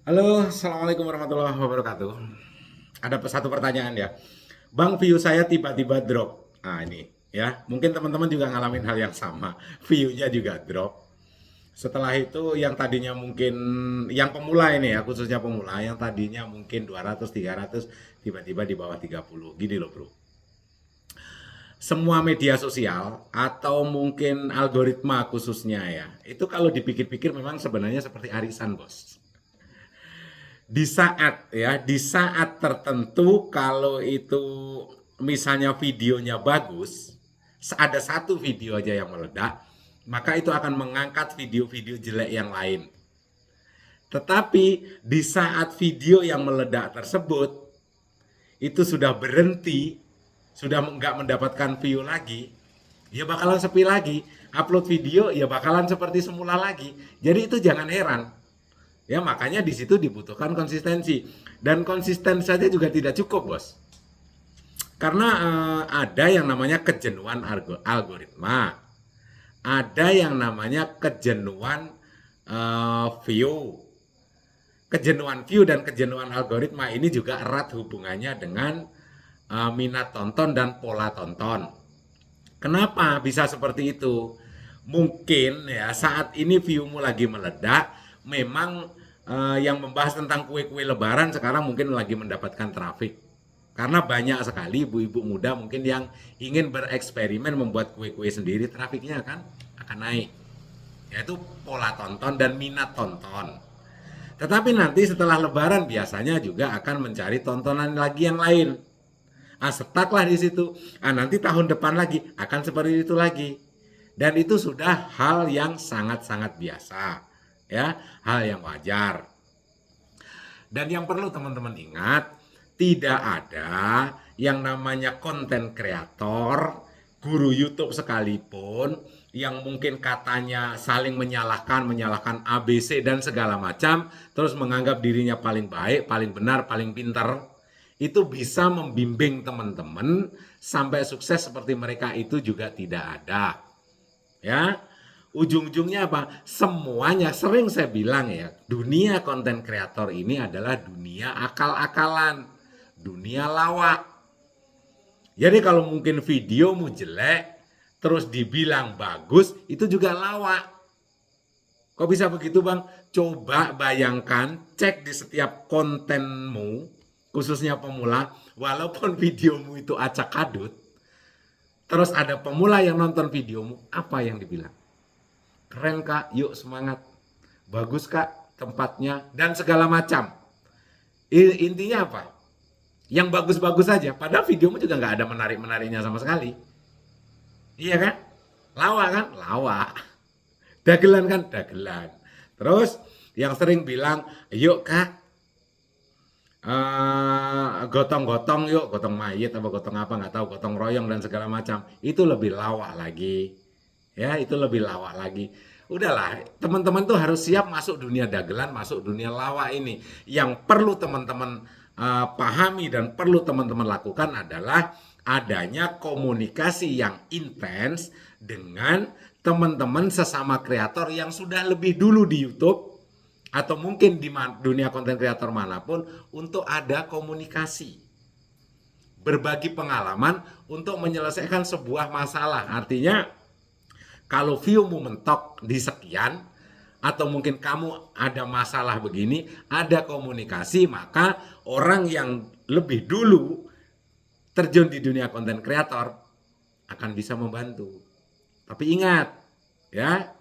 Halo, Assalamualaikum warahmatullahi wabarakatuh. Ada satu pertanyaan ya. Bang, view saya tiba-tiba drop. Nah ini ya, mungkin teman-teman juga ngalamin hal yang sama. View-nya juga drop. Setelah itu yang tadinya mungkin, yang pemula ini ya, khususnya pemula, yang tadinya mungkin 200, 300, tiba-tiba di bawah 30. Gini loh bro. Semua media sosial atau mungkin algoritma khususnya ya, itu kalau dipikir-pikir memang sebenarnya seperti arisan bos. Di saat tertentu kalau itu misalnya videonya bagus, ada satu video aja yang meledak, maka itu akan mengangkat video-video jelek yang lain. Tetapi di saat video yang meledak tersebut itu sudah berhenti, sudah nggak mendapatkan view lagi, ya bakalan sepi lagi. Upload video ya bakalan seperti semula lagi. Jadi itu jangan heran. Ya makanya di situ dibutuhkan konsistensi, dan konsisten saja juga tidak cukup bos, karena ada yang namanya kejenuhan algoritma, ada yang namanya kejenuhan view. Kejenuhan view dan kejenuhan algoritma ini juga erat hubungannya dengan minat tonton dan pola tonton. Kenapa bisa seperti itu? Mungkin ya saat ini viewmu lagi meledak, memang yang membahas tentang kue-kue lebaran sekarang mungkin lagi mendapatkan trafik. Karena banyak sekali ibu-ibu muda mungkin yang ingin bereksperimen membuat kue-kue sendiri, trafiknya akan naik. Yaitu pola tonton dan minat tonton. Tetapi nanti setelah lebaran biasanya juga akan mencari tontonan lagi yang lain. Setaklah di situ. Nanti tahun depan lagi akan seperti itu lagi. Dan itu sudah hal yang sangat-sangat biasa, ya, hal yang wajar. Dan yang perlu teman-teman ingat, tidak ada yang namanya konten kreator, guru YouTube sekalipun, yang mungkin katanya saling menyalahkan ABC dan segala macam, terus menganggap dirinya paling baik, paling benar, paling pintar, itu bisa membimbing teman-teman sampai sukses seperti mereka itu juga tidak ada. Ya, ujung-ujungnya apa? Semuanya sering saya bilang ya, dunia konten kreator ini adalah dunia akal-akalan, dunia lawak. Jadi kalau mungkin videomu jelek, terus dibilang bagus, itu juga lawak. Kok bisa begitu bang? Coba bayangkan, cek di setiap kontenmu, khususnya pemula, walaupun videomu itu acak kadut, terus ada pemula yang nonton videomu, apa yang dibilang? Keren kak, yuk semangat. Bagus kak tempatnya, dan segala macam. Intinya apa? Yang bagus-bagus saja, padahal videomu juga nggak ada menarik-menariknya sama sekali. Iya kan? Lawa kan? Lawa. Dagelan kan? Dagelan. Terus yang sering bilang, yuk kak, gotong-gotong yuk, gotong mayit apa gotong apa nggak tahu, gotong royong dan segala macam, itu lebih lawak lagi, ya itu lebih lawak lagi. Udahlah, teman-teman tuh harus siap masuk dunia dagelan, masuk dunia lawak ini. Yang perlu teman-teman pahami dan perlu teman-teman lakukan adalah adanya komunikasi yang intens dengan teman-teman sesama kreator yang sudah lebih dulu di YouTube atau mungkin di dunia konten kreator manapun, untuk ada komunikasi, berbagi pengalaman untuk menyelesaikan sebuah masalah. Artinya kalau viewmu mentok di sekian, atau mungkin kamu ada masalah begini, ada komunikasi, maka orang yang lebih dulu terjun di dunia konten kreator akan bisa membantu. Tapi ingat ya,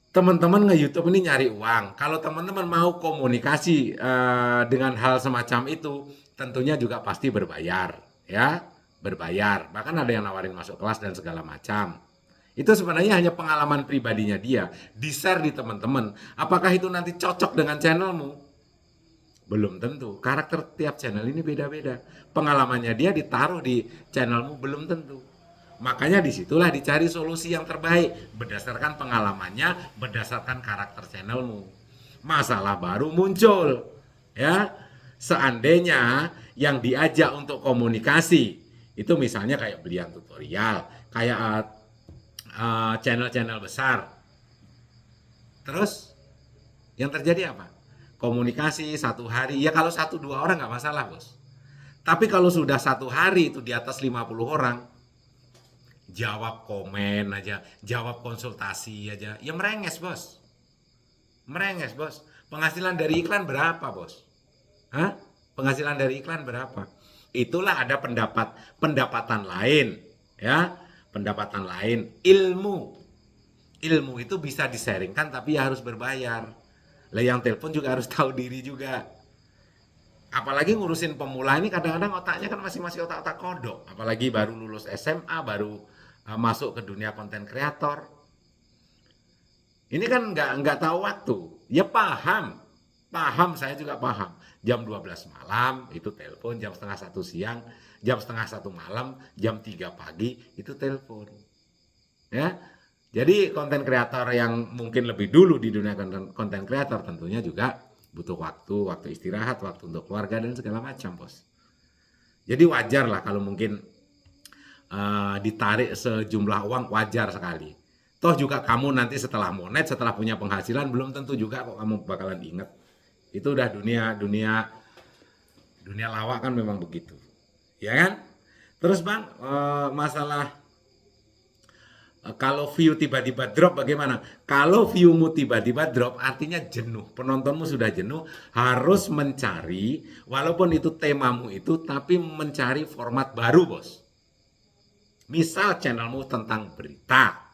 teman-teman nge-YouTube ini nyari uang. Kalau teman-teman mau komunikasi dengan hal semacam itu, tentunya juga pasti berbayar, ya, berbayar. Bahkan ada yang nawarin masuk kelas dan segala macam. Itu sebenarnya hanya pengalaman pribadinya dia, di-share di teman-teman. Apakah itu nanti cocok dengan channelmu? Belum tentu. Karakter tiap channel ini beda-beda. Pengalamannya dia ditaruh di channelmu belum tentu. Makanya disitulah dicari solusi yang terbaik berdasarkan pengalamannya, berdasarkan karakter channelmu. Masalah baru muncul, ya. Seandainya yang diajak untuk komunikasi itu misalnya kayak belian tutorial, kayak channel-channel besar. Terus yang terjadi apa? komunikasi 1 hari, ya kalau 1-2 orang nggak masalah bos. Tapi kalau sudah 1 hari itu di atas 50 orang, jawab komen aja, jawab konsultasi aja, ya merenges bos. Merenges bos. Penghasilan dari iklan berapa bos? Hah? Penghasilan dari iklan berapa? Itulah ada pendapatan lain, ya, pendapatan lain. Ilmu itu bisa disaringkan tapi harus berbayar. Lah yang telepon juga harus tahu diri juga. Apalagi ngurusin pemula ini kadang-kadang otaknya kan masih otak-otak kodok. Apalagi baru lulus SMA, baru masuk ke dunia konten kreator. Ini kan nggak tahu waktu. Ya paham, saya juga paham. Jam 12 malam itu telepon, jam setengah 1 siang, jam setengah 1 malam, jam 3 pagi itu telepon. Ya, jadi konten kreator yang mungkin lebih dulu di dunia konten kreator tentunya juga butuh waktu istirahat, waktu untuk keluarga dan segala macam bos. Jadi wajar lah kalau mungkin ditarik sejumlah uang, wajar sekali. Toh juga kamu nanti setelah monet, setelah punya penghasilan, belum tentu juga kok kamu bakalan inget. Itu udah dunia lawak kan memang begitu, ya kan? Terus bang, masalah kalau view tiba-tiba drop bagaimana? Kalau viewmu tiba-tiba drop artinya jenuh, penontonmu sudah jenuh, harus mencari, walaupun itu temamu itu, tapi mencari format baru bos. Misal channelmu tentang berita,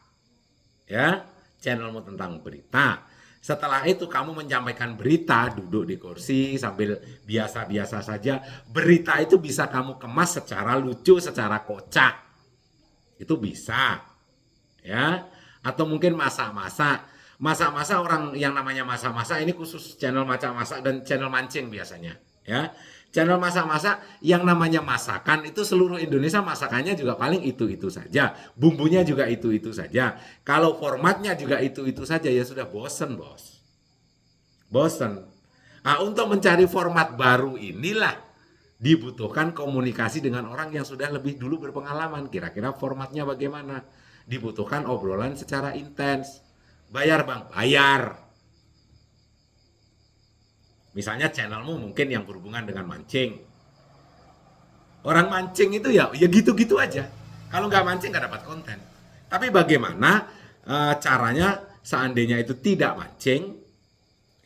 ya, channelmu tentang berita. Setelah itu kamu menyampaikan berita, duduk di kursi sambil biasa-biasa saja. Berita itu bisa kamu kemas secara lucu, secara kocak. Itu bisa. Ya, atau mungkin masak-masak. Masak-masak, orang yang namanya masak-masak ini khusus channel masak-masak dan channel mancing biasanya, ya. Channel masak-masak yang namanya masakan itu seluruh Indonesia masakannya juga paling itu-itu saja. Bumbunya juga itu-itu saja. Kalau formatnya juga itu-itu saja ya sudah bosen bos. Bosen. Nah, untuk mencari format baru inilah dibutuhkan komunikasi dengan orang yang sudah lebih dulu berpengalaman. Kira-kira formatnya bagaimana? Dibutuhkan obrolan secara intens. Bayar bang, bayar. Misalnya channelmu mungkin yang berhubungan dengan mancing. Orang mancing itu ya gitu-gitu aja. Kalau nggak mancing nggak dapat konten. Tapi bagaimana caranya seandainya itu tidak mancing,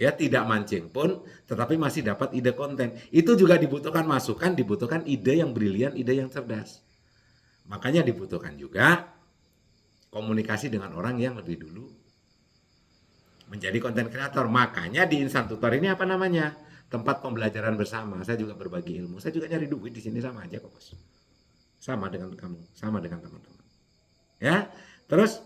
ya tidak mancing pun, tetapi masih dapat ide konten. Itu juga dibutuhkan masukan, dibutuhkan ide yang brilian, ide yang cerdas. Makanya dibutuhkan juga komunikasi dengan orang yang lebih dulu menjadi konten kreator. Makanya di Instan Tutor ini apa namanya? Tempat pembelajaran bersama. Saya juga berbagi ilmu. Saya juga nyari duit di sini, sama aja kok bos. Sama dengan kamu, sama dengan teman-teman. Ya, terus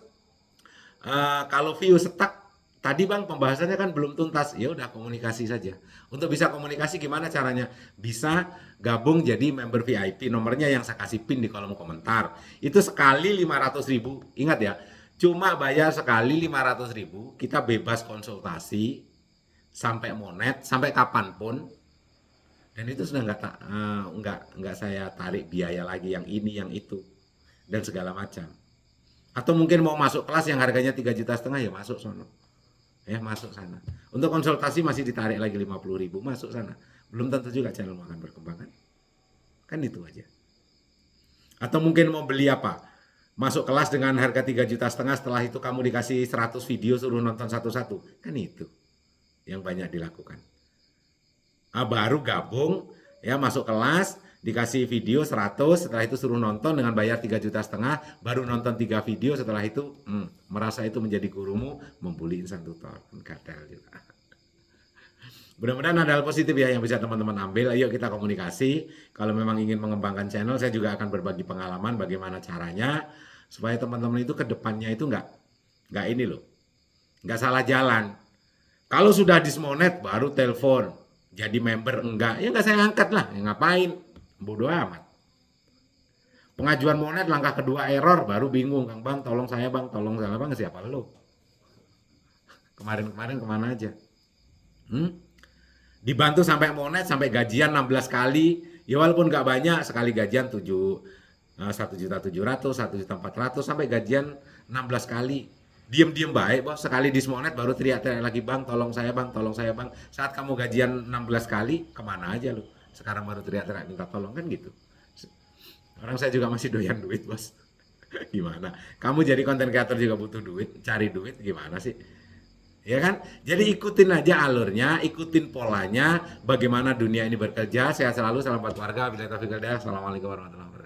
kalau view stuck, tadi bang pembahasannya kan belum tuntas. Ya udah komunikasi saja. Untuk bisa komunikasi gimana caranya? Bisa gabung jadi member VIP. Nomornya yang saya kasih pin di kolom komentar. Itu sekali 500.000. Ingat ya. Cuma bayar sekali 500.000, kita bebas konsultasi sampai monet, sampai kapanpun, dan itu sudah nggak saya tarik biaya lagi yang ini, yang itu, dan segala macam. Atau mungkin mau masuk kelas yang harganya 3,5 juta ya masuk sono, ya masuk sana. Untuk konsultasi masih ditarik lagi 50.000, masuk sana. Belum tentu juga channel akan berkembang kan itu aja. Atau mungkin mau beli apa? Masuk kelas dengan harga 3,5 juta, setelah itu kamu dikasih 100 video suruh nonton satu-satu. Kan itu yang banyak dilakukan. Baru gabung, ya masuk kelas, dikasih video 100, setelah itu suruh nonton dengan bayar 3,5 juta, baru nonton 3 video, setelah itu merasa itu menjadi gurumu, membuli Instan Tutor. Kadal juga. Mudah-mudahan ada hal positif ya yang bisa teman-teman ambil. Ayo kita komunikasi. Kalau memang ingin mengembangkan channel, saya juga akan berbagi pengalaman bagaimana caranya supaya teman-teman itu ke depannya itu nggak ini loh, nggak salah jalan. Kalau sudah dismonet baru telepon, jadi member enggak, ya nggak saya angkat lah. Ya ngapain? Bodoh amat. Pengajuan monet langkah kedua error, baru bingung, Kang Bang, tolong saya bang, siapa lo? Kemarin kemana aja? Dibantu sampai monet, sampai gajian 16 kali, ya walaupun nggak banyak, sekali gajian 1,7 juta, 1,4 juta, sampai gajian 16 kali. Diem-diem baik, bos. Sekali di Smonet baru teriak-teriak lagi, bang, tolong saya bang, tolong saya bang. Saat kamu gajian 16 kali, kemana aja lu? Sekarang baru teriak-teriak minta tolong, kan gitu. Orang saya juga masih doyan duit, bos. Gimana? Kamu jadi konten creator juga butuh duit, cari duit gimana sih? Ya kan? Jadi ikutin aja alurnya, ikutin polanya, bagaimana dunia ini bekerja. Sehat selalu, salam buat keluarga. Bila taufiq wal hidayah. Assalamualaikum warahmatullahi wabarakatuh.